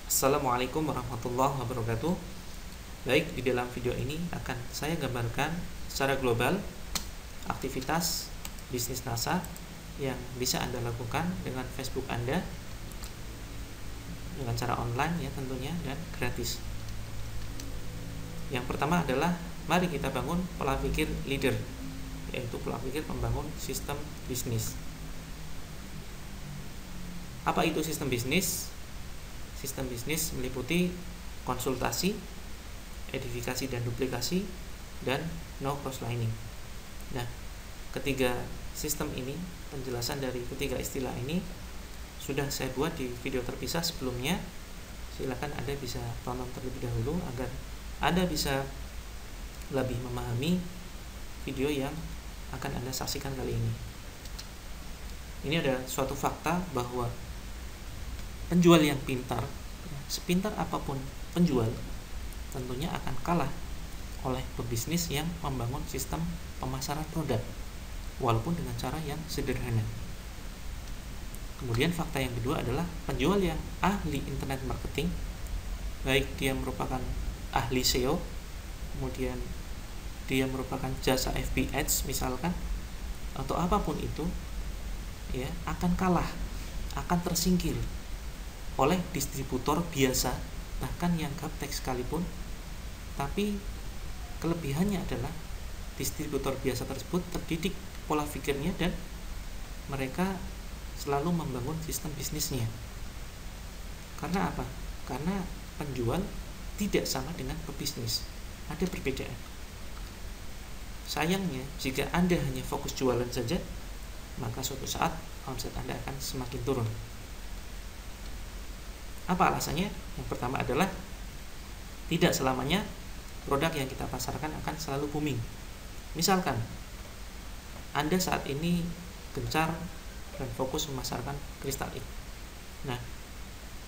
Assalamualaikum warahmatullahi wabarakatuh. Baik, di dalam video ini akan saya gambarkan secara global aktivitas bisnis NASA yang bisa Anda lakukan dengan Facebook Anda dengan cara online ya tentunya, dan gratis. Yang pertama adalah mari kita bangun pola pikir leader, yaitu pola pikir membangun sistem bisnis. Apa itu sistem bisnis? Sistem bisnis meliputi konsultasi, edifikasi dan duplikasi, dan no cross lining. Nah, ketiga sistem ini, penjelasan dari ketiga istilah ini sudah saya buat di video terpisah sebelumnya. Silakan Anda bisa tonton terlebih dahulu agar Anda bisa lebih memahami video yang akan Anda saksikan kali ini. Ini ada suatu fakta bahwa penjual yang pintar, sepintar apapun penjual, tentunya akan kalah oleh pebisnis yang membangun sistem pemasaran produk, walaupun dengan cara yang sederhana. Kemudian fakta yang kedua adalah penjual yang ahli internet marketing, baik dia merupakan ahli SEO, kemudian dia merupakan jasa FB Ads misalkan, atau apapun itu, ya akan kalah, akan tersingkir oleh distributor biasa, bahkan yang gaptek sekalipun. Tapi kelebihannya adalah distributor biasa tersebut terdidik pola pikirnya dan mereka selalu membangun sistem bisnisnya. Karena apa? Karena penjual tidak sama dengan pebisnis, ada perbedaan. Sayangnya jika Anda hanya fokus jualan saja, maka suatu saat omset Anda akan semakin turun. Apa alasannya? Yang pertama adalah tidak selamanya produk yang kita pasarkan akan selalu booming. Misalkan Anda saat ini gencar dan fokus memasarkan Crystal X. Nah,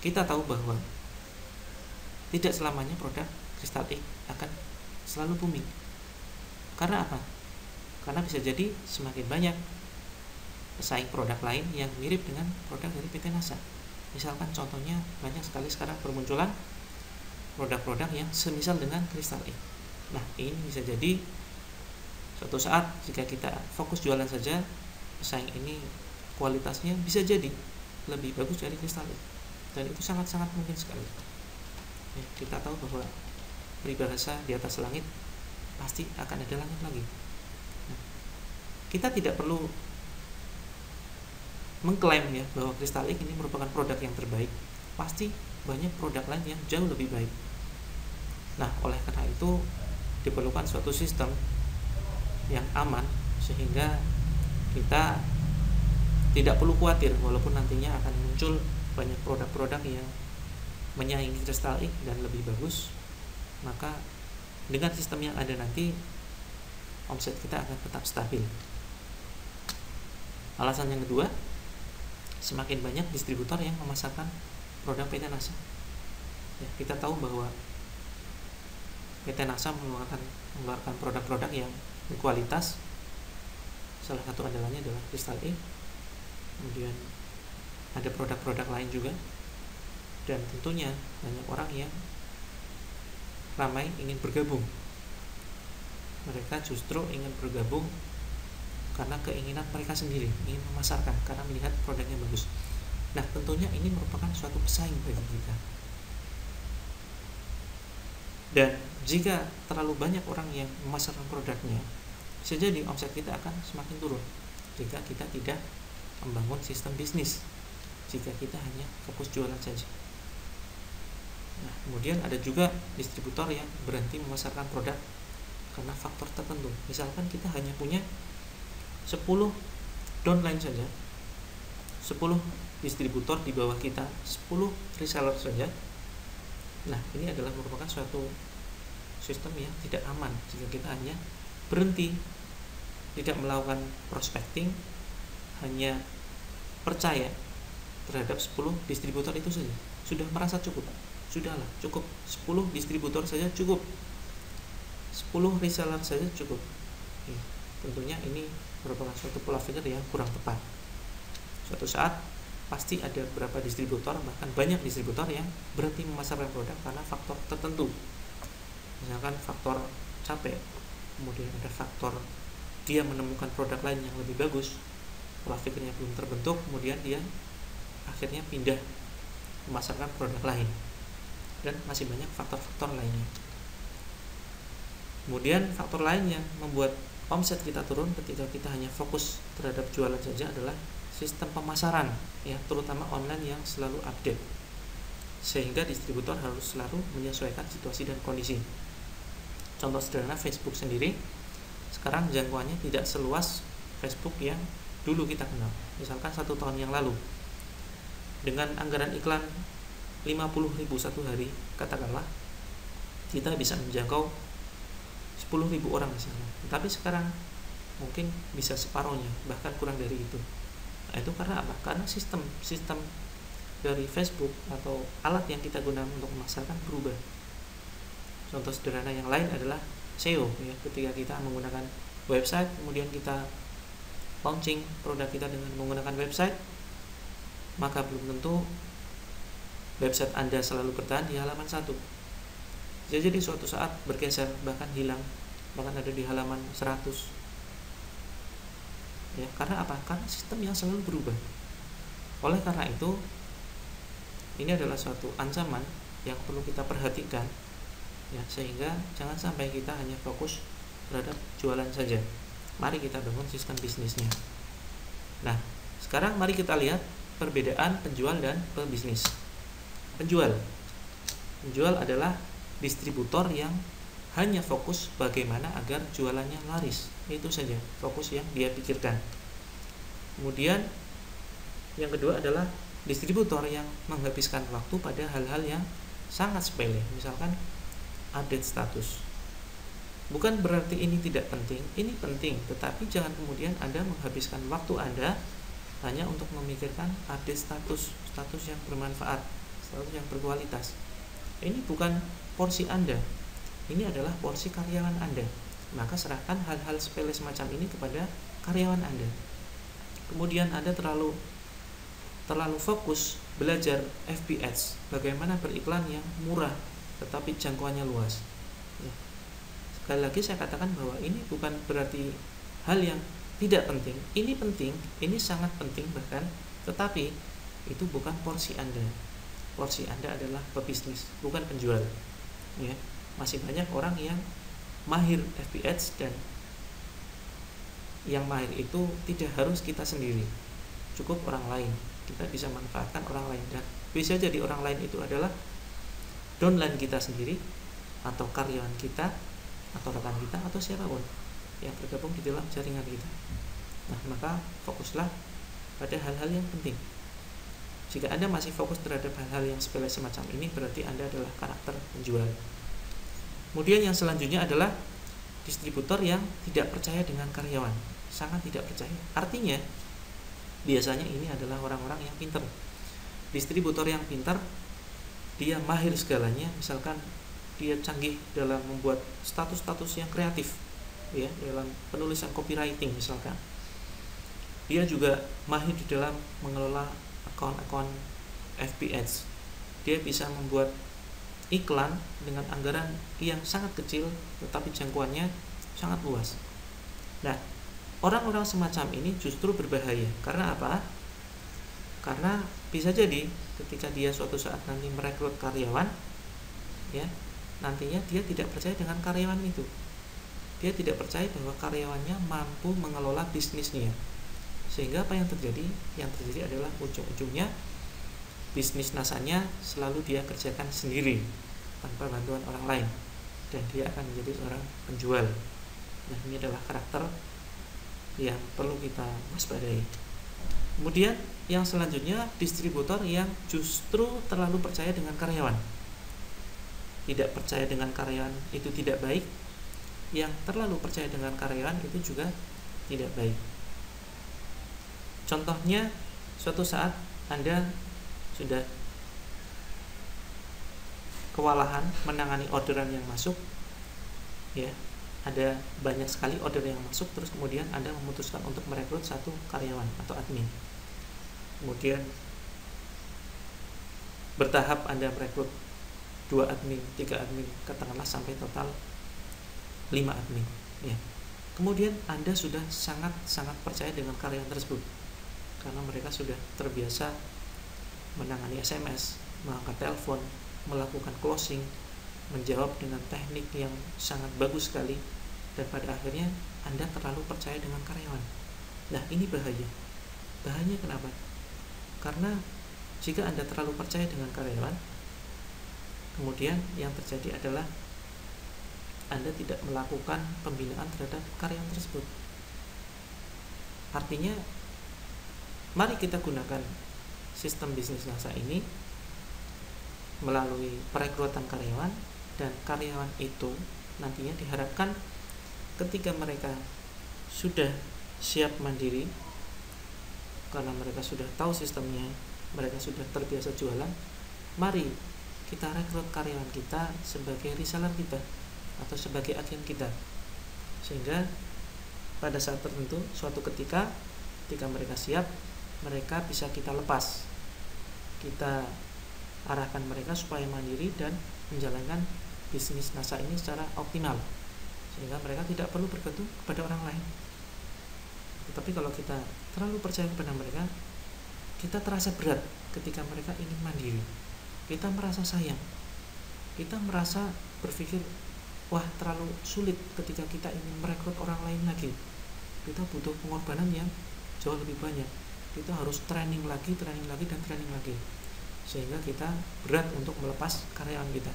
kita tahu bahwa tidak selamanya produk Crystal X akan selalu booming. Karena apa? Karena bisa jadi semakin banyak pesaing produk lain yang mirip dengan produk dari PT NASA. Misalkan contohnya banyak sekali sekarang bermunculan produk-produk yang semisal dengan Crystal X. Nah, ini bisa jadi suatu saat jika kita fokus jualan saja, pesaing ini kualitasnya bisa jadi lebih bagus dari Crystal X, dan itu sangat-sangat mungkin sekali. Ya, kita tahu bahwa peribahasa di atas langit pasti akan ada langit lagi. Nah, kita tidak perlu mengklaim ya bahwa Crystal X ini merupakan produk yang terbaik. Pasti banyak produk lain yang jauh lebih baik. Nah, oleh karena itu diperlukan suatu sistem yang aman sehingga kita tidak perlu khawatir walaupun nantinya akan muncul banyak produk-produk yang menyaingi Crystal X dan lebih bagus. Maka dengan sistem yang ada nanti omset kita akan tetap stabil. Alasan yang kedua, semakin banyak distributor yang memasarkan produk PT NASA. Ya, kita tahu bahwa PT NASA mengeluarkan produk-produk yang berkualitas. Salah satu andalannya adalah Crystal X. Kemudian ada produk-produk lain juga. Dan tentunya banyak orang yang ramai ingin bergabung. Mereka justru ingin bergabung karena keinginan mereka sendiri, ingin memasarkan karena melihat produknya bagus. Nah, tentunya ini merupakan suatu pesaing bagi kita. Dan jika terlalu banyak orang yang memasarkan produknya, bisa jadi omset kita akan semakin turun jika kita tidak membangun sistem bisnis, jika kita hanya fokus jualan saja. Nah, kemudian ada juga distributor yang berhenti memasarkan produk karena faktor tertentu. Misalkan kita hanya punya 10 downline saja, 10 distributor di bawah kita, 10 reseller saja. Nah, ini adalah merupakan suatu sistem yang tidak aman jika kita hanya berhenti, tidak melakukan prospecting, hanya percaya terhadap 10 distributor itu saja. Sudah merasa cukup. Sudahlah, cukup 10 distributor saja cukup, 10 reseller saja cukup. Tentunya ini merupakan suatu pola pikir yang kurang tepat. Suatu saat pasti ada beberapa distributor, bahkan banyak distributor yang berhenti memasarkan produk karena faktor tertentu. Misalkan faktor capek, kemudian ada faktor dia menemukan produk lain yang lebih bagus, pola pikirnya belum terbentuk, kemudian dia akhirnya pindah memasarkan produk lain, dan masih banyak faktor-faktor lainnya. Kemudian faktor lain yang membuat omset kita turun ketika kita hanya fokus terhadap jualan saja adalah sistem pemasaran, ya, terutama online yang selalu update, sehingga distributor harus selalu menyesuaikan situasi dan kondisi. Contoh sederhana, Facebook sendiri sekarang jangkauannya tidak seluas Facebook yang dulu kita kenal. Misalkan 1 tahun yang lalu, dengan anggaran iklan 50.000 satu hari, katakanlah, kita bisa menjangkau 10.000 orang misalnya. Tapi sekarang mungkin bisa separuhnya, bahkan kurang dari itu. Nah, itu karena apa? Karena sistem dari Facebook atau alat yang kita gunakan untuk memasarkan berubah. Contoh sederhana yang lain adalah SEO, ya. Ketika kita menggunakan website, kemudian kita launching produk kita dengan menggunakan website, maka belum tentu website Anda selalu bertahan di halaman 1. Jadi suatu saat bergeser, bahkan hilang, bahkan ada di halaman 100. Ya, karena apa? Karena sistem yang selalu berubah. Oleh karena itu, ini adalah suatu ancaman yang perlu kita perhatikan, ya, sehingga jangan sampai kita hanya fokus terhadap jualan saja. Mari kita bangun sistem bisnisnya. Nah, sekarang mari kita lihat perbedaan penjual dan pebisnis. Penjual adalah distributor yang hanya fokus bagaimana agar jualannya laris. Itu saja fokus yang dia pikirkan. Kemudian yang kedua adalah distributor yang menghabiskan waktu pada hal-hal yang sangat sepele, misalkan update status. Bukan berarti ini tidak penting, ini penting, tetapi jangan kemudian Anda menghabiskan waktu Anda hanya untuk memikirkan update status yang bermanfaat, status yang berkualitas. Ini bukan porsi Anda, ini adalah porsi karyawan Anda. Maka serahkan hal-hal sepele semacam ini kepada karyawan Anda. Kemudian Anda terlalu fokus belajar FB Ads, bagaimana beriklan yang murah tetapi jangkauannya luas. Ya. Sekali lagi saya katakan bahwa ini bukan berarti hal yang tidak penting. Ini penting, ini sangat penting bahkan, tetapi itu bukan porsi Anda. Porsi Anda adalah pebisnis, bukan penjual. Ya. Masih banyak orang yang mahir FB Ads, dan yang mahir itu tidak harus kita sendiri, cukup orang lain. Kita bisa manfaatkan orang lain, dan bisa jadi orang lain itu adalah downline kita sendiri, atau karyawan kita, atau rekan kita, atau siapapun yang bergabung di dalam jaringan kita. Nah, maka fokuslah pada hal-hal yang penting. Jika Anda masih fokus terhadap hal-hal yang sepele semacam ini, berarti Anda adalah karakter penjual. Kemudian yang selanjutnya adalah distributor yang tidak percaya dengan karyawan, sangat tidak percaya. Artinya, biasanya ini adalah orang-orang yang pintar. Distributor yang pintar, dia mahir segalanya, misalkan dia canggih dalam membuat status-status yang kreatif, ya, dalam penulisan copywriting misalkan. Dia juga mahir di dalam mengelola akun-akun FB Ads. Dia bisa membuat iklan dengan anggaran yang sangat kecil tetapi jangkauannya sangat luas. Nah, orang-orang semacam ini justru berbahaya. Karena apa? Karena bisa jadi ketika dia suatu saat nanti merekrut karyawan, ya, nantinya dia tidak percaya dengan karyawan itu. Dia tidak percaya bahwa karyawannya mampu mengelola bisnisnya. Sehingga apa yang terjadi? Yang terjadi adalah ujung-ujungnya bisnis nasanya selalu dia kerjakan sendiri tanpa bantuan orang lain, dan dia akan menjadi seorang penjual. Nah, ini adalah karakter yang perlu kita waspadai. Kemudian yang selanjutnya, distributor yang justru terlalu percaya dengan karyawan. Tidak percaya dengan karyawan itu tidak baik, yang terlalu percaya dengan karyawan itu juga tidak baik. Contohnya, suatu saat Anda sudah kewalahan menangani orderan yang masuk, ya, ada banyak sekali order yang masuk, terus kemudian Anda memutuskan untuk merekrut satu karyawan atau admin. Kemudian bertahap Anda merekrut 2 admin, 3 admin, katakanlah sampai total 5 admin ya. Kemudian Anda sudah sangat percaya dengan karyawan tersebut karena mereka sudah terbiasa menangani SMS, mengangkat telepon, melakukan closing, menjawab dengan teknik yang sangat bagus sekali, dan pada akhirnya Anda terlalu percaya dengan karyawan. Nah, ini bahaya. Bahayanya kenapa? Karena jika Anda terlalu percaya dengan karyawan, kemudian yang terjadi adalah Anda tidak melakukan pembinaan terhadap karyawan tersebut. Artinya, mari kita gunakan sistem bisnis NASA ini melalui perekrutan karyawan, dan karyawan itu nantinya diharapkan ketika mereka sudah siap mandiri karena mereka sudah tahu sistemnya, mereka sudah terbiasa jualan, mari kita rekrut karyawan kita sebagai reseller kita atau sebagai agen kita, sehingga pada saat tertentu suatu ketika mereka siap, mereka bisa kita lepas, kita arahkan mereka supaya mandiri dan menjalankan bisnis NASA ini secara optimal, sehingga mereka tidak perlu bergantung kepada orang lain. Tetapi kalau kita terlalu percaya kepada mereka, kita terasa berat ketika mereka ingin mandiri, kita merasa sayang, kita merasa berpikir, wah terlalu sulit ketika kita ingin merekrut orang lain lagi, kita butuh pengorbanan yang jauh lebih banyak, kita harus training lagi, sehingga kita berat untuk melepas karyawan kita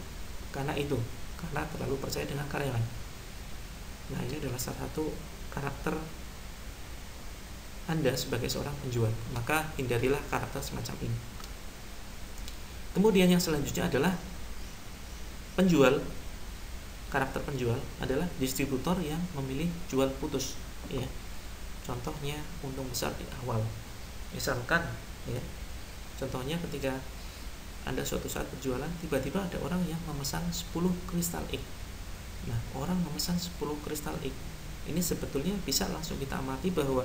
karena terlalu percaya dengan karyawan. Nah, ini adalah salah satu karakter Anda sebagai seorang penjual, maka hindarilah karakter semacam ini. Kemudian yang selanjutnya adalah penjual. Karakter penjual adalah distributor yang memilih jual putus ya. Contohnya untung besar di awal. Misalkan ya, contohnya ketika Anda suatu saat berjualan, tiba-tiba ada orang yang memesan 10 kristal X. Nah, orang memesan 10 kristal X ini sebetulnya bisa langsung kita amati bahwa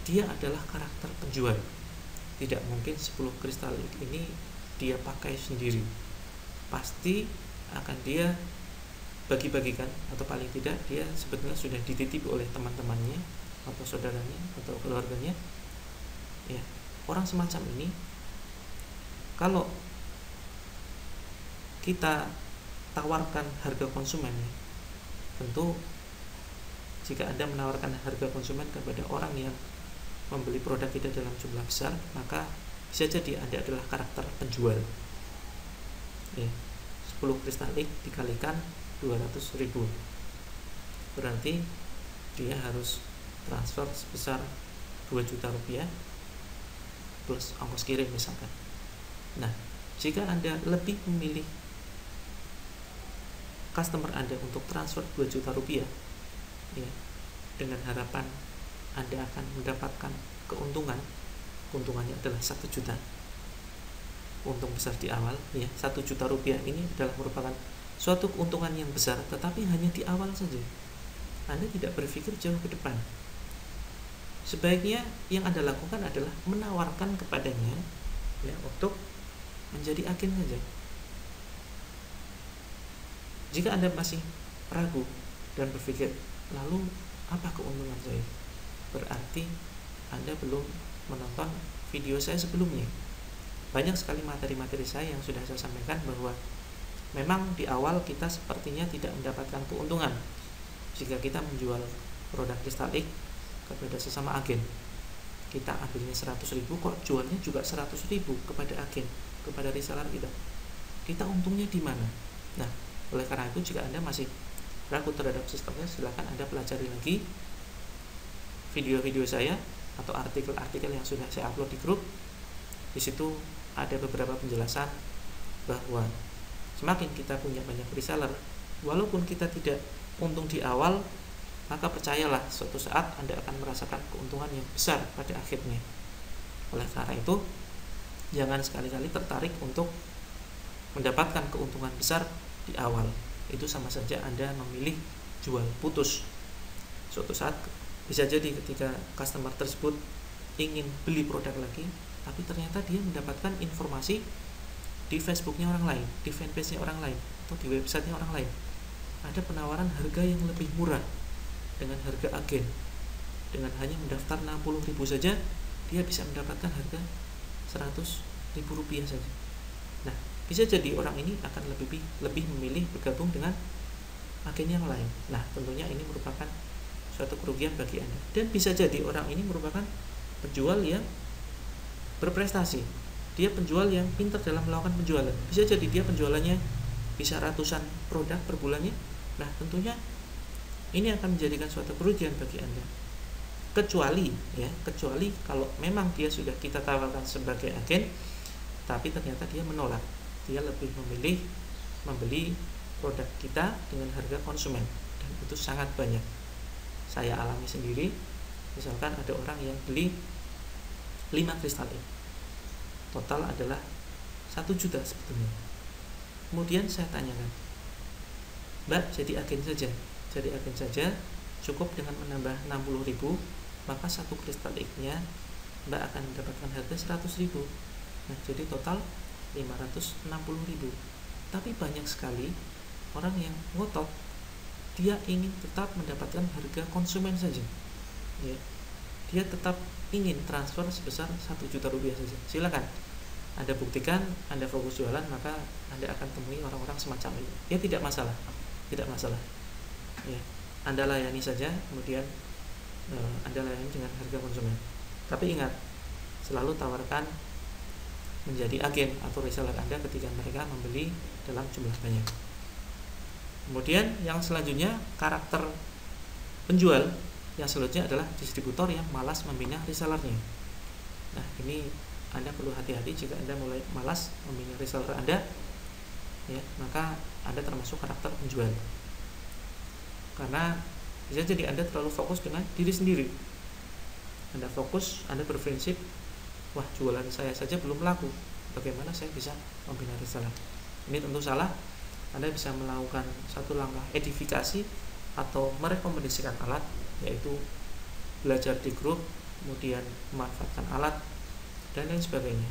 dia adalah karakter penjual. Tidak mungkin 10 kristal X ini dia pakai sendiri. Pasti akan dia bagi-bagikan, atau paling tidak dia sebetulnya sudah dititip oleh teman-temannya atau saudaranya atau keluarganya. Ya, orang semacam ini kalau kita tawarkan harga konsumen, tentu jika Anda menawarkan harga konsumen kepada orang yang membeli produk kita dalam jumlah besar, maka bisa jadi Anda adalah karakter penjual ya. 10 kristal X dikalikan 200.000, berarti dia harus transfer sebesar 2 juta rupiah plus ongkos kirim misalkan. Nah, jika Anda lebih memilih customer Anda untuk transfer 2 juta rupiah ya, dengan harapan Anda akan mendapatkan keuntungannya adalah 1 juta, untung besar di awal ya. 1 juta rupiah ini adalah merupakan suatu keuntungan yang besar, tetapi hanya di awal saja. Anda tidak berpikir jauh ke depan. Sebaiknya yang Anda lakukan adalah menawarkan kepadanya ya, untuk menjadi agen saja. Jika Anda masih ragu dan berpikir, lalu apa keuntungan saya? Berarti Anda belum menonton video saya sebelumnya. Banyak sekali materi-materi saya yang sudah saya sampaikan bahwa memang di awal kita sepertinya tidak mendapatkan keuntungan jika kita menjual produk kristal X kepada sesama agen. Kita ambilnya 100.000, kok jualnya juga 100.000 kepada agen, kepada reseller kita. Kita untungnya di mana? Nah, oleh karena itu jika Anda masih ragu terhadap sistemnya, silakan Anda pelajari lagi video-video saya atau artikel-artikel yang sudah saya upload di grup. Di situ ada beberapa penjelasan bahwa semakin kita punya banyak reseller, walaupun kita tidak untung di awal, maka percayalah suatu saat Anda akan merasakan keuntungan yang besar pada akhirnya. Oleh karena itu, jangan sekali-kali tertarik untuk mendapatkan keuntungan besar di awal. Itu sama saja Anda memilih jual putus. Suatu saat bisa jadi ketika customer tersebut ingin beli produk lagi, tapi ternyata dia mendapatkan informasi di di Facebooknya orang lain, di fanpage-nya orang lain, atau di websitenya orang lain, ada penawaran harga yang lebih murah dengan harga agen. Dengan hanya mendaftar 60.000 saja, dia bisa mendapatkan harga 100.000 rupiah saja. Nah, bisa jadi orang ini akan lebih memilih bergabung dengan agen yang lain. Nah, tentunya ini merupakan suatu kerugian bagi Anda. Dan bisa jadi orang ini merupakan penjual yang berprestasi. Dia penjual yang pintar dalam melakukan penjualan. Bisa jadi dia penjualannya bisa ratusan produk per bulannya. Nah, tentunya ini akan menjadikan suatu kerugian bagi Anda. Kecuali kalau memang dia sudah kita tawarkan sebagai agen, tapi ternyata dia menolak. Dia lebih memilih membeli produk kita dengan harga konsumen, dan itu sangat banyak. Saya alami sendiri. Misalkan ada orang yang beli 5 kristal ini, total adalah 1 juta sebetulnya. Kemudian saya tanyakan, Mbak, jadi agen saja, cukup dengan menambah 60.000, maka 1 kristal X-nya Mbak akan mendapatkan harga 100.000. Nah, jadi total 560.000. Tapi banyak sekali orang yang ngotot, dia ingin tetap mendapatkan harga konsumen saja. Ya. Dia tetap ingin transfer sebesar 1 juta rupiah saja. Silakan Anda buktikan, Anda fokus jualan, maka Anda akan temui orang-orang semacam ini. Ya, tidak masalah. Ya, Anda layani saja, kemudian Anda layani dengan harga konsumen. Tapi ingat, selalu tawarkan menjadi agen atau reseller Anda ketika mereka membeli dalam jumlah banyak. Kemudian yang selanjutnya, karakter penjual yang selanjutnya adalah distributor yang malas membina resellernya. Nah, ini Anda perlu hati-hati. Jika Anda mulai malas membina reseller Anda, ya, maka Anda termasuk karakter penjual. Karena bisa jadi Anda terlalu fokus dengan diri sendiri. Anda fokus, Anda berprinsip, wah, jualan saya saja belum laku, bagaimana saya bisa membina reseller? Ini tentu salah. Anda bisa melakukan satu langkah edifikasi atau merekomendasikan alat, yaitu belajar di grup, kemudian memanfaatkan alat, dan lain sebagainya.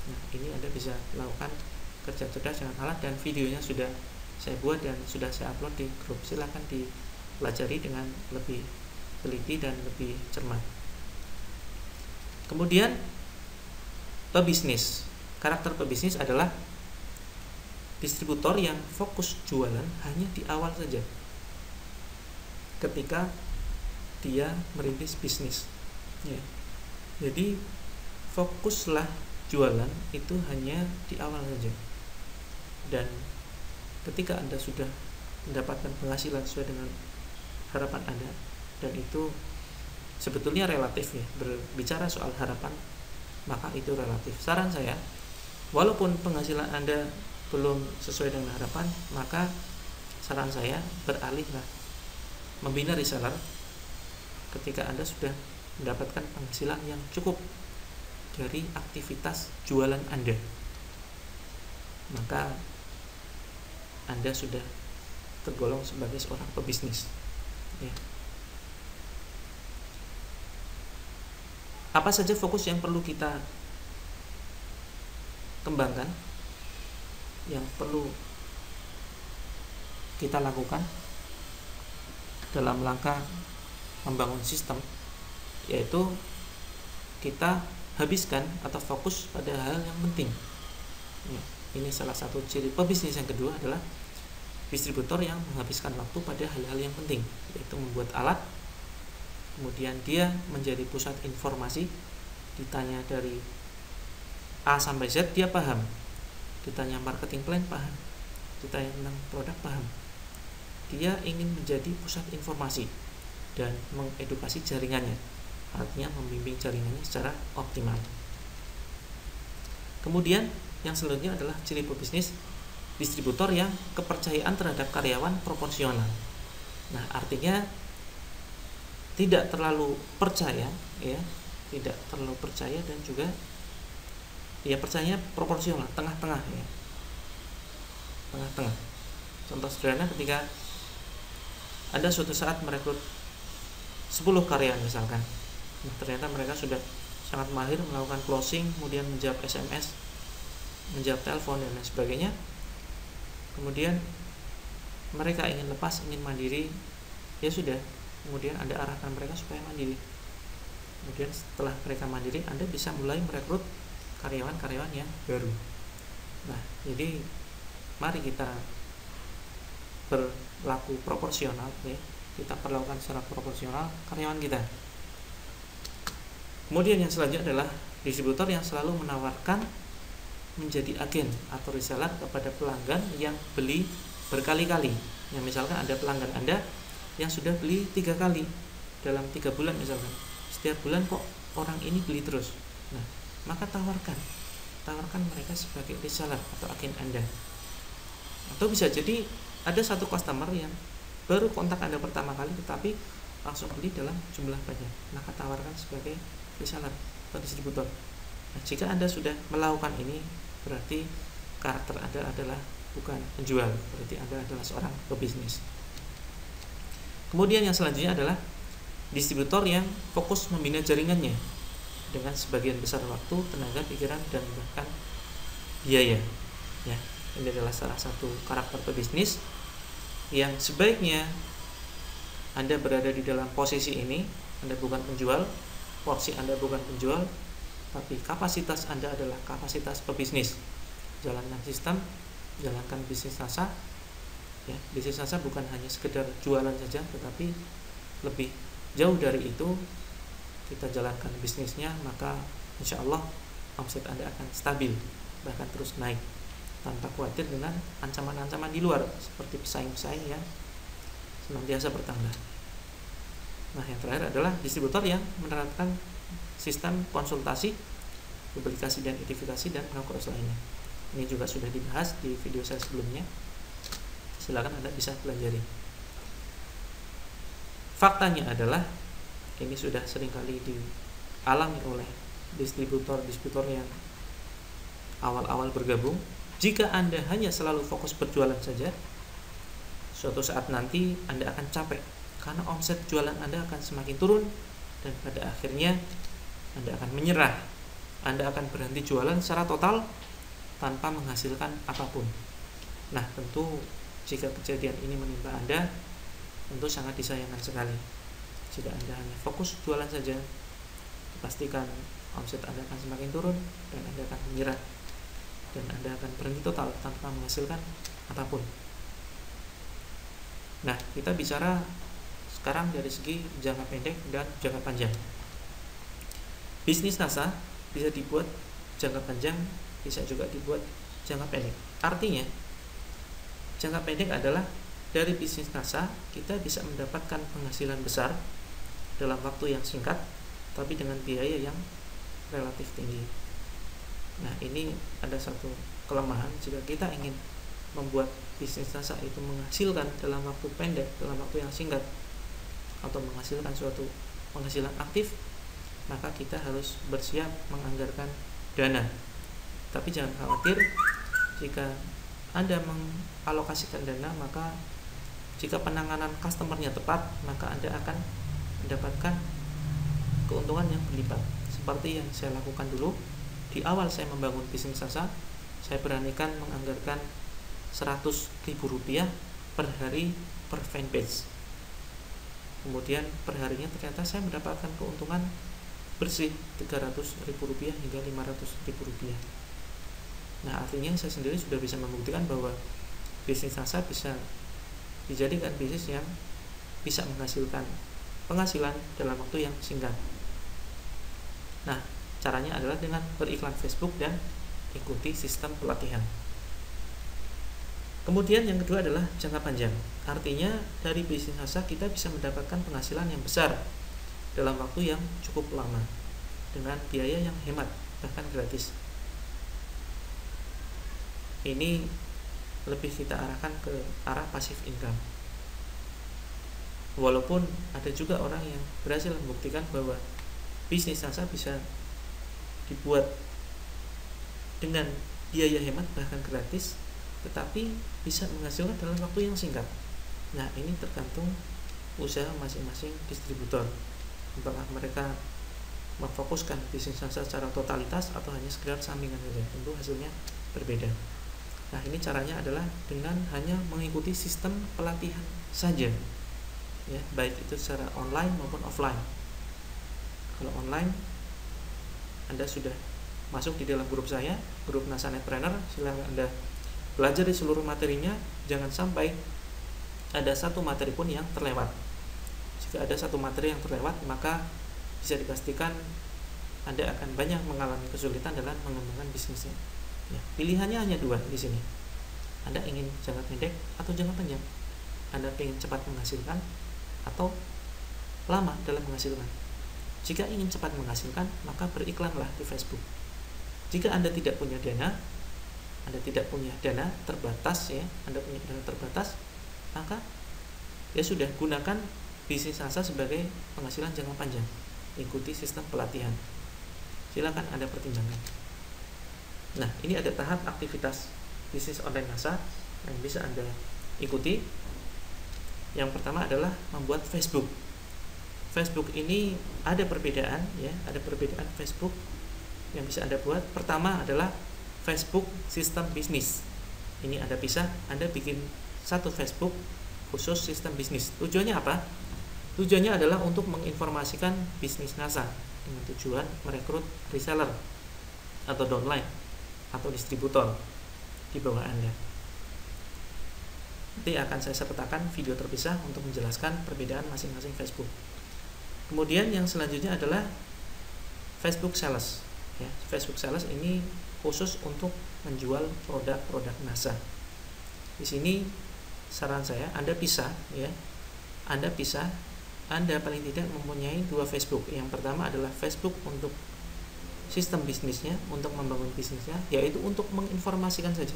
Nah, ini Anda bisa lakukan kerja cerdas dengan alat, dan videonya sudah saya buat dan sudah saya upload di grup. Silakan dipelajari dengan lebih teliti dan lebih cermat. Kemudian pebisnis. Karakter pebisnis adalah distributor yang fokus jualan hanya di awal saja, ketika dia merintis bisnis. Ya. Jadi fokuslah jualan itu hanya di awal saja. Dan ketika Anda sudah mendapatkan penghasilan sesuai dengan harapan Anda, dan itu sebetulnya relatif ya, berbicara soal harapan maka itu relatif. Saran saya, walaupun penghasilan Anda belum sesuai dengan harapan, maka saran saya beralihlah membina reseller ketika Anda sudah mendapatkan penghasilan yang cukup dari aktivitas jualan Anda. Maka Anda sudah tergolong sebagai seorang pebisnis. Ya. Apa saja fokus yang perlu kita kembangkan, yang perlu kita lakukan dalam langkah membangun sistem, yaitu kita habiskan atau fokus pada hal yang penting. Ya, ini salah satu ciri pebisnis. Yang kedua adalah distributor yang menghabiskan waktu pada hal-hal yang penting, yaitu membuat alat, kemudian dia menjadi pusat informasi. Ditanya dari A sampai Z dia paham, ditanya marketing plan paham, ditanya tentang produk paham. Dia ingin menjadi pusat informasi dan mengedukasi jaringannya, artinya membimbing jaringannya secara optimal. Kemudian yang selanjutnya adalah ciri pebisnis, distributor yang kepercayaan terhadap karyawan proporsional. Nah, artinya tidak terlalu percaya, ya, tidak terlalu percaya, dan juga ya percaya proporsional, tengah-tengah, ya, tengah-tengah. Contoh sederhana, ketika Anda suatu saat merekrut 10 karyawan misalkan, nah, ternyata mereka sudah sangat mahir melakukan closing, kemudian menjawab SMS, menjawab telepon dan lain sebagainya. Kemudian mereka ingin lepas, ingin mandiri, ya sudah, kemudian Anda arahkan mereka supaya mandiri. Kemudian setelah mereka mandiri, Anda bisa mulai merekrut karyawan-karyawan yang baru. Nah, jadi mari kita berlaku proporsional, ya. Kita perlakukan secara proporsional karyawan kita. Kemudian yang selanjutnya adalah distributor yang selalu menawarkan menjadi agen atau reseller kepada pelanggan yang beli berkali-kali. Yang misalkan ada pelanggan Anda yang sudah beli 3 kali dalam 3 bulan misalkan. Setiap bulan kok orang ini beli terus. Nah, maka tawarkan mereka sebagai reseller atau agen Anda. Atau bisa jadi ada satu customer yang baru kontak Anda pertama kali tetapi langsung beli dalam jumlah banyak. Maka tawarkan sebagai reseller atau distributor. Nah, jika Anda sudah melakukan ini, berarti karakter Anda adalah bukan penjual, berarti Anda adalah seorang pebisnis. Kemudian yang selanjutnya adalah distributor yang fokus membina jaringannya dengan sebagian besar waktu, tenaga, pikiran, dan bahkan biaya. Ya, ini adalah salah satu karakter pebisnis yang sebaiknya Anda berada di dalam posisi ini. Anda bukan penjual, porsi Anda bukan penjual, tapi kapasitas Anda adalah kapasitas pebisnis. Jalankan sistem, jalankan bisnis NASA, ya. Bisnis NASA bukan hanya sekedar jualan saja, tetapi lebih jauh dari itu. Kita jalankan bisnisnya, maka insya Allah omset Anda akan stabil, bahkan terus naik tanpa khawatir dengan ancaman-ancaman di luar seperti pesaing-pesaing yang senantiasa bertambah. Nah, yang terakhir adalah distributor yang menerapkan sistem konsultasi, publikasi dan identifikasi dan cross lainnya. Ini juga sudah dibahas di video saya sebelumnya. Silakan Anda bisa pelajari. Faktanya adalah ini sudah seringkali dialami oleh distributor yang awal-awal bergabung. Jika Anda hanya selalu fokus berjualan saja, suatu saat nanti Anda akan capek karena omset jualan Anda akan semakin turun dan pada akhirnya Anda akan menyerah. Anda akan berhenti jualan secara total tanpa menghasilkan apapun. Nah, tentu jika kejadian ini menimpa Anda, tentu sangat disayangkan sekali. Jika Anda hanya fokus jualan saja, pastikan omset Anda akan semakin turun dan Anda akan menyerah dan Anda akan berhenti total tanpa menghasilkan apapun. Nah, kita bicara sekarang dari segi jangka pendek dan jangka panjang. Bisnis NASA bisa dibuat jangka panjang, bisa juga dibuat jangka pendek. Artinya, jangka pendek adalah dari bisnis NASA kita bisa mendapatkan penghasilan besar dalam waktu yang singkat, tapi dengan biaya yang relatif tinggi. Nah, ini ada satu kelemahan jika kita ingin membuat bisnis NASA itu menghasilkan dalam waktu pendek, dalam waktu yang singkat, atau menghasilkan suatu penghasilan aktif, maka kita harus bersiap menganggarkan dana. Tapi jangan khawatir, jika Anda mengalokasikan dana, maka jika penanganan customernya tepat, maka Anda akan mendapatkan keuntungan yang berlipat. Seperti yang saya lakukan dulu di awal saya membangun bisnis NASA, saya beranikan menganggarkan Rp100.000 per hari per fanpage. Kemudian per harinya ternyata saya mendapatkan keuntungan bersih Rp300.000 hingga Rp500.000. Nah, artinya saya sendiri sudah bisa membuktikan bahwa bisnis NASA bisa dijadikan bisnis yang bisa menghasilkan penghasilan dalam waktu yang singkat. Nah, caranya adalah dengan beriklan Facebook dan ikuti sistem pelatihan. Kemudian yang kedua adalah jangka panjang. Artinya dari bisnis NASA kita bisa mendapatkan penghasilan yang besar dalam waktu yang cukup lama dengan biaya yang hemat, bahkan gratis. Ini lebih kita arahkan ke arah passive income. Walaupun ada juga orang yang berhasil membuktikan bahwa bisnis NASA bisa dibuat dengan biaya hemat bahkan gratis, tetapi bisa menghasilkan dalam waktu yang singkat. Nah, ini tergantung usaha masing-masing distributor. Apakah mereka memfokuskan bisnis NASA secara totalitas atau hanya sekedar sampingan saja. Tentu hasilnya berbeda. Nah, ini caranya adalah dengan hanya mengikuti sistem pelatihan saja, ya, baik itu secara online maupun offline. Kalau online, Anda sudah masuk di dalam grup saya, grup NASA Nettrainer, silahkan Anda belajar di seluruh materinya. Jangan sampai ada satu materi pun yang terlewat. Jika ada satu materi yang terlewat, maka bisa dipastikan Anda akan banyak mengalami kesulitan dalam mengembangkan bisnisnya. Ya, pilihannya hanya dua di sini. Anda ingin jangka pendek atau jangka panjang. Anda ingin cepat menghasilkan atau lama dalam menghasilkan. Jika ingin cepat menghasilkan, maka beriklanlah di Facebook. Jika Anda tidak punya dana, terbatas, ya, Anda punya dana terbatas, maka ya sudah, gunakan bisnis NASA sebagai penghasilan jangka panjang. Ikuti sistem pelatihan. Silakan Anda pertimbangkan. Nah, ini ada tahap aktivitas bisnis online NASA yang bisa Anda ikuti. Yang pertama adalah membuat Facebook. Facebook ini ada perbedaan, ya, ada perbedaan Facebook yang bisa Anda buat. Pertama adalah Facebook sistem bisnis. Ini Anda pisah, Anda bikin satu Facebook khusus sistem bisnis. Tujuannya apa? Tujuannya adalah untuk menginformasikan bisnis NASA dengan tujuan merekrut reseller atau downline atau distributor di bawah Anda. Nanti akan saya sertakan video terpisah untuk menjelaskan perbedaan masing-masing Facebook. Kemudian yang selanjutnya adalah Facebook Sales. Ya, Facebook Sales ini khusus untuk menjual produk-produk NASA. Di sini saran saya Anda pisah, ya. Anda paling tidak mempunyai dua Facebook. Yang pertama adalah Facebook untuk sistem bisnisnya, untuk membangun bisnisnya, yaitu untuk menginformasikan saja,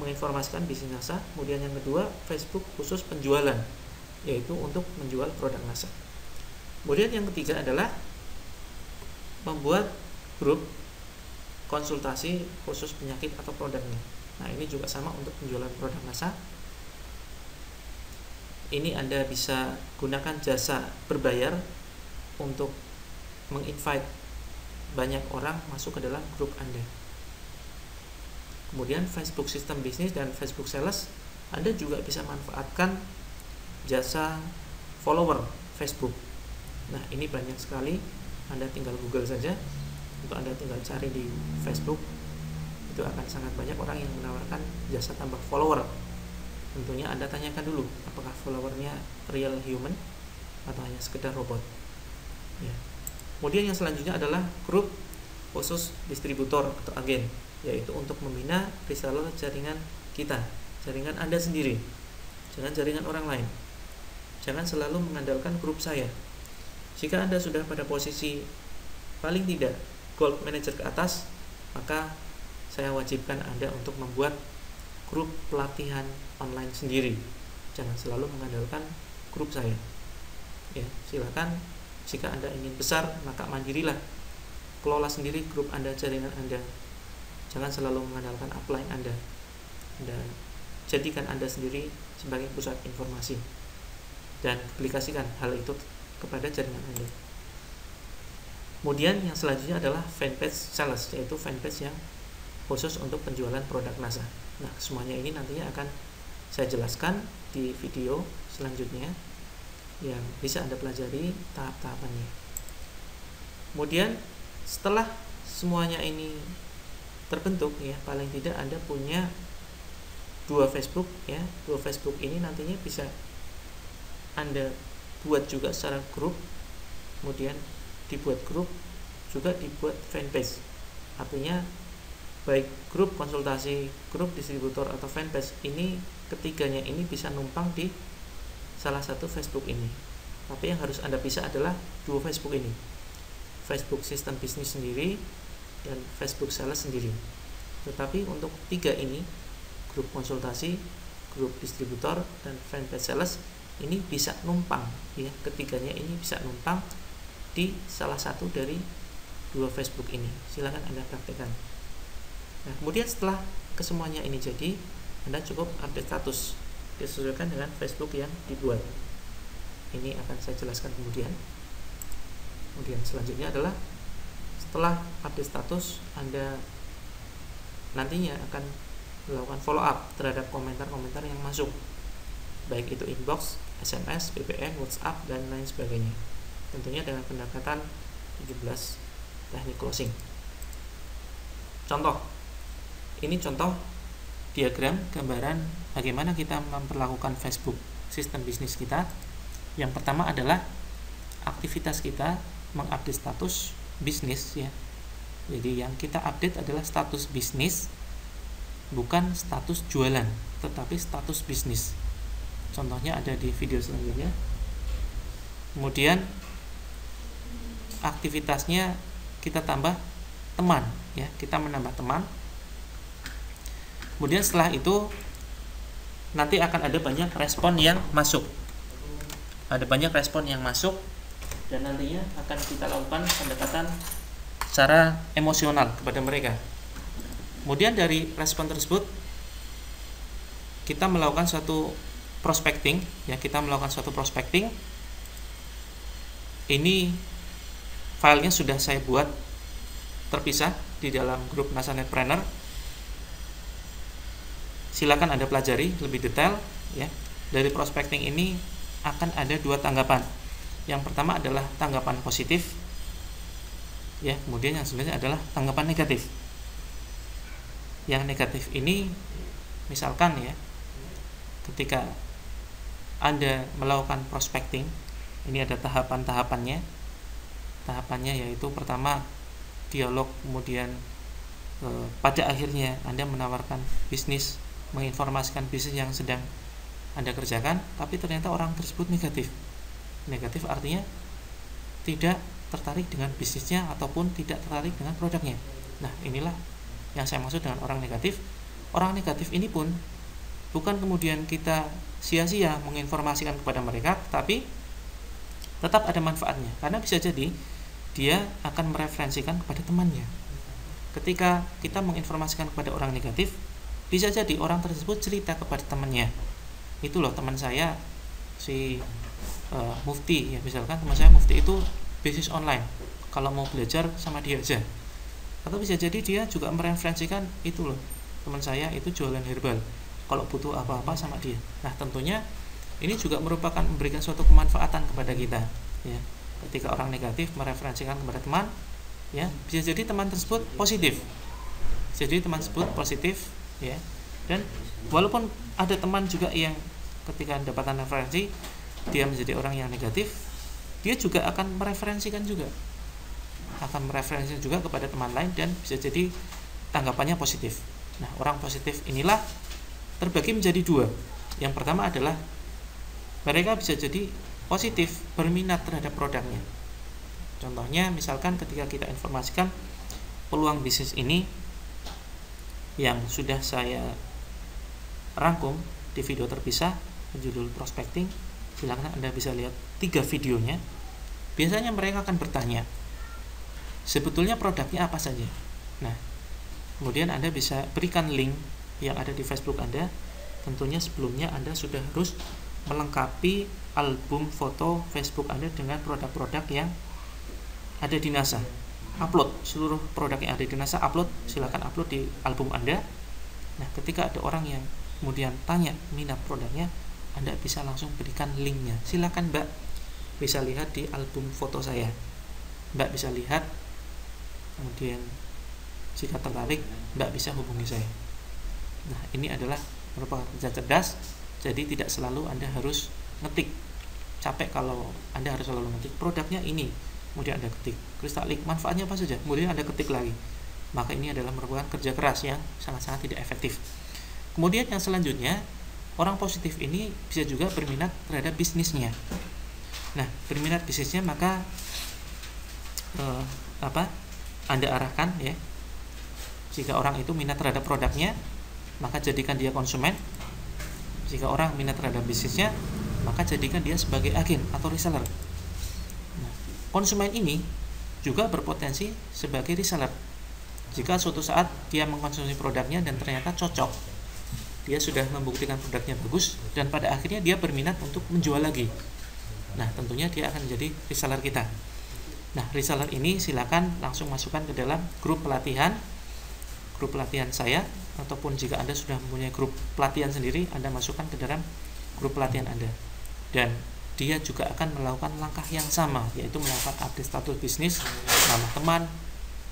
menginformasikan bisnis NASA. Kemudian yang kedua, Facebook khusus penjualan, yaitu untuk menjual produk NASA. Kemudian yang ketiga adalah membuat grup konsultasi khusus penyakit atau produknya. Nah, ini juga sama untuk penjualan produk NASA. Ini Anda bisa gunakan jasa berbayar untuk menginvite banyak orang masuk ke dalam grup Anda. Kemudian Facebook sistem bisnis dan Facebook sales, Anda juga bisa manfaatkan jasa follower Facebook. Nah, ini banyak sekali. Anda tinggal Google saja, untuk Anda tinggal cari di Facebook, itu akan sangat banyak orang yang menawarkan jasa tambah follower. Tentunya Anda tanyakan dulu apakah followernya real human atau hanya sekedar robot, ya. Kemudian yang selanjutnya adalah grup khusus distributor atau agen, yaitu untuk membina reseller jaringan kita, jaringan Anda sendiri, jangan jaringan orang lain. Jangan selalu mengandalkan grup saya. Jika Anda sudah pada posisi paling tidak gold manager ke atas, maka saya wajibkan Anda untuk membuat grup pelatihan online sendiri. Jangan selalu mengandalkan grup saya. Ya, silakan. Jika Anda ingin besar, maka mandirilah. Kelola sendiri grup Anda, jaringan Anda. Jangan selalu mengandalkan upline Anda. Anda jadikan Anda sendiri sebagai pusat informasi dan aplikasikan hal itu kepada jaringan Anda. Kemudian yang selanjutnya adalah fanpage sales, yaitu fanpage yang khusus untuk penjualan produk NASA. Nah, semuanya ini nantinya akan saya jelaskan di video selanjutnya yang bisa Anda pelajari tahap-tahapannya. Kemudian setelah semuanya ini terbentuk, ya, paling tidak Anda punya dua Facebook, ya. Dua Facebook ini nantinya bisa Anda buat juga secara grup, kemudian dibuat grup juga dibuat fanpage. Artinya baik grup konsultasi, grup distributor atau fanpage ini, ketiganya ini bisa numpang di salah satu Facebook ini. Tapi yang harus Anda pisah adalah dua Facebook ini, Facebook sistem bisnis sendiri dan Facebook sales sendiri. Tetapi untuk tiga ini, grup konsultasi, grup distributor, dan fanpage sales, ini bisa numpang, ya, ketiganya ini bisa numpang di salah satu dari dua Facebook ini. Silakan Anda praktekkan. Nah, kemudian setelah kesemuanya ini jadi, Anda cukup update status disesuaikan dengan Facebook yang dibuat. Ini akan saya jelaskan kemudian. Kemudian selanjutnya adalah setelah update status, Anda nantinya akan melakukan follow up terhadap komentar-komentar yang masuk, baik itu inbox, SMS, BBM, WhatsApp, dan lain sebagainya, tentunya dengan pendekatan 17 teknik closing. Contoh, ini contoh diagram gambaran bagaimana kita memperlakukan Facebook sistem bisnis kita. Yang pertama adalah aktivitas kita mengupdate status bisnis ya. Jadi yang kita update adalah status bisnis, bukan status jualan, tetapi status bisnis. Contohnya ada di video selanjutnya. Kemudian aktivitasnya kita tambah teman ya, kita menambah teman. Kemudian setelah itu nanti akan ada banyak respon yang masuk. Ada banyak respon yang masuk dan nantinya akan kita lakukan pendekatan secara emosional kepada mereka. Kemudian dari respon tersebut kita melakukan suatu prospecting ya, kita melakukan suatu prospecting. Ini filenya sudah saya buat terpisah di dalam grup NASA Netpreneur. Silakan Anda pelajari lebih detail ya. Dari prospecting ini akan ada dua tanggapan. Yang pertama adalah tanggapan positif ya, kemudian yang selanjutnya adalah tanggapan negatif. Yang negatif ini misalkan ya, ketika Anda melakukan prospecting, ini ada tahapan-tahapannya. Tahapannya yaitu pertama dialog, kemudian pada akhirnya Anda menawarkan bisnis, menginformasikan bisnis yang sedang Anda kerjakan, tapi ternyata orang tersebut negatif. Negatif artinya tidak tertarik dengan bisnisnya ataupun tidak tertarik dengan produknya. Nah, inilah yang saya maksud dengan orang negatif. Orang negatif ini pun bukan kemudian kita sia-sia menginformasikan kepada mereka, tapi tetap ada manfaatnya, karena bisa jadi dia akan mereferensikan kepada temannya. Ketika kita menginformasikan kepada orang negatif, bisa jadi orang tersebut cerita kepada temannya, itu loh teman saya si Mufti ya, misalkan teman saya Mufti itu bisnis online, kalau mau belajar sama dia aja. Atau bisa jadi dia juga mereferensikan, itu loh teman saya itu jualan herbal, kalau butuh apa-apa sama dia. Nah, tentunya ini juga merupakan memberikan suatu kemanfaatan kepada kita ya. Ketika orang negatif mereferensikan kepada teman ya, bisa jadi teman tersebut positif, jadi teman tersebut positif ya. Dan walaupun ada teman juga yang ketika mendapatkan referensi dia menjadi orang yang negatif, dia juga akan mereferensikan juga kepada teman lain dan bisa jadi tanggapannya positif. Nah, orang positif inilah terbagi menjadi dua. Yang pertama adalah mereka bisa jadi positif, berminat terhadap produknya. Contohnya misalkan ketika kita informasikan peluang bisnis ini yang sudah saya rangkum di video terpisah berjudul prospecting, silakan Anda bisa lihat 3 videonya. Biasanya mereka akan bertanya, sebetulnya produknya apa saja. Nah, kemudian Anda bisa berikan link yang ada di Facebook Anda. Tentunya sebelumnya Anda sudah harus melengkapi album foto Facebook Anda dengan produk-produk yang ada di NASA. Upload seluruh produk yang ada di NASA, silakan upload di album Anda. Nah, ketika ada orang yang kemudian tanya minat produknya, Anda bisa langsung berikan linknya. Silakan Mbak, bisa lihat di album foto saya. Mbak bisa lihat, kemudian jika tertarik Mbak bisa hubungi saya. Nah, ini adalah merupakan kerja cerdas. Jadi tidak selalu Anda harus ngetik. Capek kalau Anda harus selalu ngetik produknya ini, kemudian Anda ketik Crystal Link, manfaatnya apa saja, kemudian Anda ketik lagi. Maka ini adalah merupakan kerja keras yang sangat-sangat tidak efektif. Kemudian yang selanjutnya, orang positif ini bisa juga berminat terhadap bisnisnya. Nah, berminat bisnisnya maka Anda arahkan ya. Jika orang itu minat terhadap produknya, maka jadikan dia konsumen. Jika orang minat terhadap bisnisnya, maka jadikan dia sebagai agen atau reseller. Nah, konsumen ini juga berpotensi sebagai reseller. Jika suatu saat dia mengkonsumsi produknya dan ternyata cocok, dia sudah membuktikan produknya bagus dan pada akhirnya dia berminat untuk menjual lagi. Nah, tentunya dia akan menjadi reseller kita. Nah, reseller ini silakan langsung masukkan ke dalam grup pelatihan grup pelatihan saya, ataupun jika Anda sudah mempunyai grup pelatihan sendiri, Anda masukkan ke dalam grup pelatihan Anda. Dan dia juga akan melakukan langkah yang sama, yaitu melakukan update status bisnis, nama teman,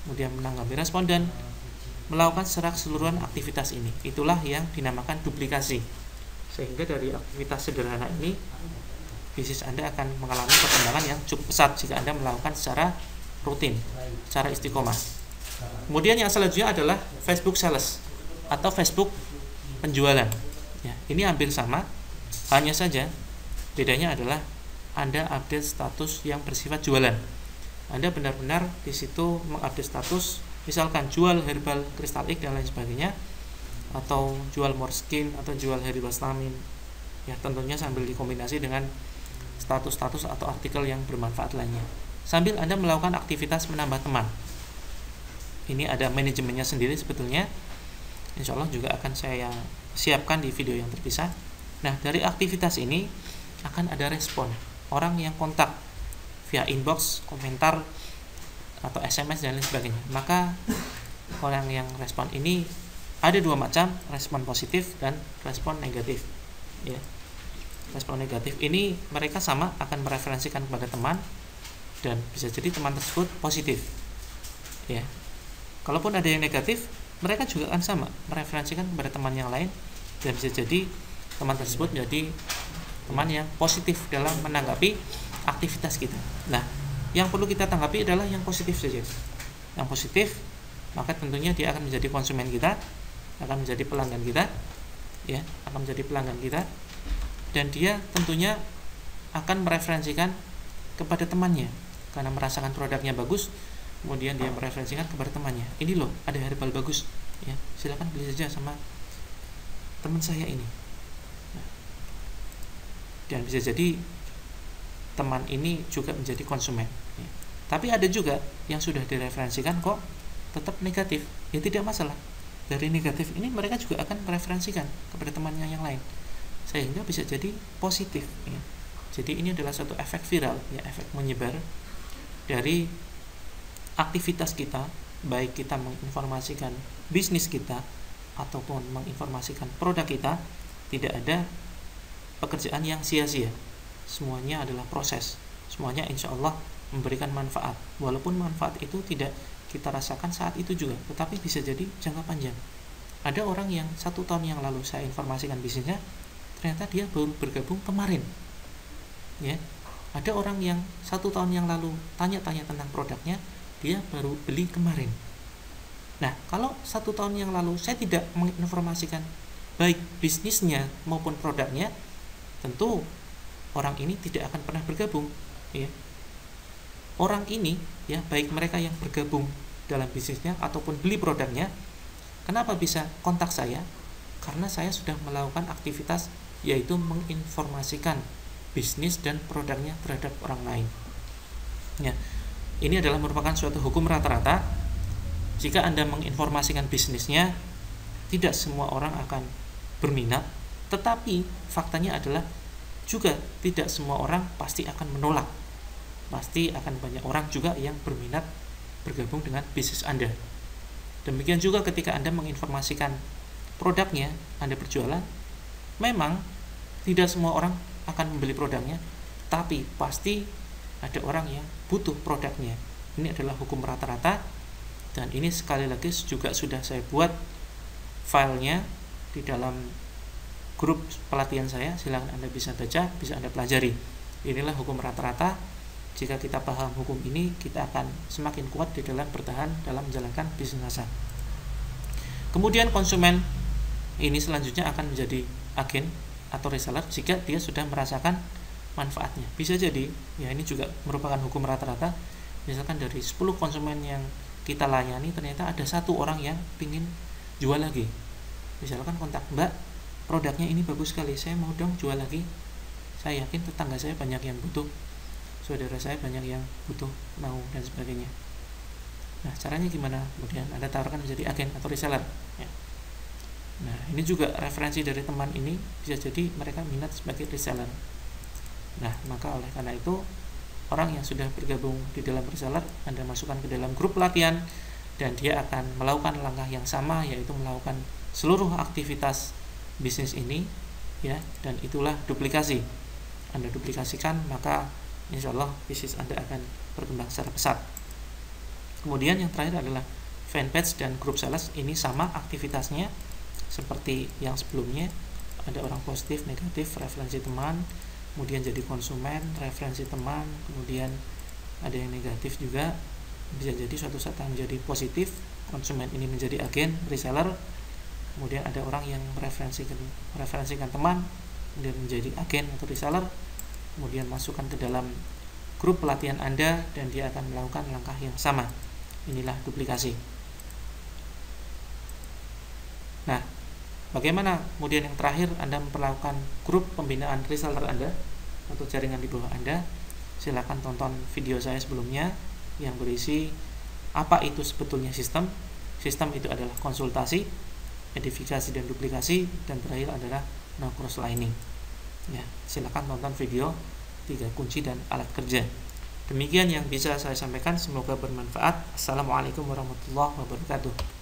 kemudian menanggapi respon, dan melakukan secara keseluruhan aktivitas ini. Itulah yang dinamakan duplikasi. Sehingga dari aktivitas sederhana ini, bisnis Anda akan mengalami perkembangan yang cukup pesat jika Anda melakukan secara rutin, secara istiqomah. Kemudian yang selanjutnya adalah Facebook Sales atau Facebook penjualan. Ya, ini hampir sama, hanya saja bedanya adalah Anda update status yang bersifat jualan. Anda benar-benar di situ mengupdate status, misalkan jual herbal kristal X dan lain sebagainya, atau jual Morskin atau jual herbal stamin. Ya, tentunya sambil dikombinasi dengan status-status atau artikel yang bermanfaat lainnya. Sambil Anda melakukan aktivitas menambah teman. Ini ada manajemennya sendiri sebetulnya. Insya Allah juga akan saya siapkan di video yang terpisah. Nah, dari aktivitas ini akan ada respon orang yang kontak via inbox, komentar, atau SMS dan lain sebagainya. Maka orang yang respon ini ada dua macam, respon positif dan respon negatif. Ya. Respon negatif ini mereka sama akan mereferensikan kepada teman, dan bisa jadi teman tersebut positif. Ya. Kalaupun ada yang negatif, mereka juga akan sama mereferensikan kepada teman yang lain, dan bisa jadi teman tersebut menjadi teman yang positif dalam menanggapi aktivitas kita. Nah, yang perlu kita tanggapi adalah yang positif saja. Yang positif, maka tentunya dia akan menjadi konsumen kita, akan menjadi pelanggan kita, ya, akan menjadi pelanggan kita, dan dia tentunya akan mereferensikan kepada temannya karena merasakan produknya bagus, kemudian dia mereferensikan kepada temannya. Ini loh, ada herbal bagus, ya, silakan beli saja sama teman saya ini. Dan bisa jadi teman ini juga menjadi konsumen. Ya. Tapi ada juga yang sudah direferensikan kok tetap negatif, ya tidak masalah. Dari negatif ini mereka juga akan mereferensikan kepada temannya yang lain, sehingga bisa jadi positif. Ya. Jadi ini adalah suatu efek viral, ya, efek menyebar dari aktivitas kita, baik kita menginformasikan bisnis kita ataupun menginformasikan produk kita. Tidak ada pekerjaan yang sia-sia, semuanya adalah proses, semuanya insya Allah memberikan manfaat, walaupun manfaat itu tidak kita rasakan saat itu juga, tetapi bisa jadi jangka panjang. Ada orang yang 1 tahun yang lalu saya informasikan bisnisnya, ternyata dia baru bergabung kemarin, ya. Ada orang yang 1 tahun yang lalu tanya-tanya tentang produknya, dia baru beli kemarin. Nah, kalau 1 tahun yang lalu saya tidak menginformasikan baik bisnisnya maupun produknya, tentu orang ini tidak akan pernah bergabung, ya. Orang ini, ya, baik mereka yang bergabung dalam bisnisnya ataupun beli produknya, kenapa bisa kontak saya? Karena saya sudah melakukan aktivitas, yaitu menginformasikan bisnis dan produknya terhadap orang lain. Ya, ini adalah merupakan suatu hukum rata-rata. Jika Anda menginformasikan bisnisnya, tidak semua orang akan berminat, tetapi faktanya adalah juga tidak semua orang pasti akan menolak. Pasti akan banyak orang juga yang berminat bergabung dengan bisnis Anda. Demikian juga ketika Anda menginformasikan produknya, Anda berjualan, memang tidak semua orang akan membeli produknya, tapi pasti ada orang yang butuh produknya. Ini adalah hukum rata-rata, dan ini sekali lagi juga sudah saya buat filenya di dalam grup pelatihan saya. Silakan Anda bisa baca, bisa Anda pelajari. Inilah hukum rata-rata. Jika kita paham hukum ini, kita akan semakin kuat di dalam bertahan dalam menjalankan bisnis masa. Kemudian konsumen ini selanjutnya akan menjadi agen atau reseller jika dia sudah merasakan manfaatnya. Bisa jadi, ya, ini juga merupakan hukum rata-rata. Misalkan dari 10 konsumen yang kita layani, ternyata ada 1 orang yang ingin jual lagi. Misalkan kontak, Mbak, produknya ini bagus sekali, saya mau dong jual lagi. Saya yakin tetangga saya banyak yang butuh, saudara saya banyak yang butuh, mau, dan sebagainya. Nah, caranya gimana? Kemudian Anda tawarkan menjadi agen atau reseller, ya. Nah, ini juga referensi dari teman ini, bisa jadi mereka minat sebagai reseller. Nah, maka oleh karena itu, orang yang sudah bergabung di dalam reseller, Anda masukkan ke dalam grup pelatihan, dan dia akan melakukan langkah yang sama, yaitu melakukan seluruh aktivitas bisnis ini, ya, dan itulah duplikasi. Anda duplikasikan, maka insya Allah bisnis Anda akan berkembang secara pesat. Kemudian yang terakhir adalah fanpage dan group sales. Ini sama aktivitasnya seperti yang sebelumnya, ada orang positif, negatif, referensi teman, kemudian jadi konsumen, referensi teman, kemudian ada yang negatif juga, bisa jadi suatu saat menjadi positif, konsumen ini menjadi agen, reseller, kemudian ada orang yang mereferensikan teman, kemudian menjadi agen atau reseller, kemudian masukkan ke dalam grup pelatihan Anda dan dia akan melakukan langkah yang sama. Inilah duplikasi. Nah, bagaimana kemudian yang terakhir Anda memperlakukan grup pembinaan reseller Anda atau jaringan di bawah Anda? Silakan tonton video saya sebelumnya yang berisi apa itu sebetulnya sistem. Sistem itu adalah konsultasi, edifikasi dan duplikasi, dan terakhir adalah no cross lining. Ya, silakan tonton video 3 kunci dan alat kerja. Demikian yang bisa saya sampaikan, semoga bermanfaat. Assalamualaikum warahmatullahi wabarakatuh.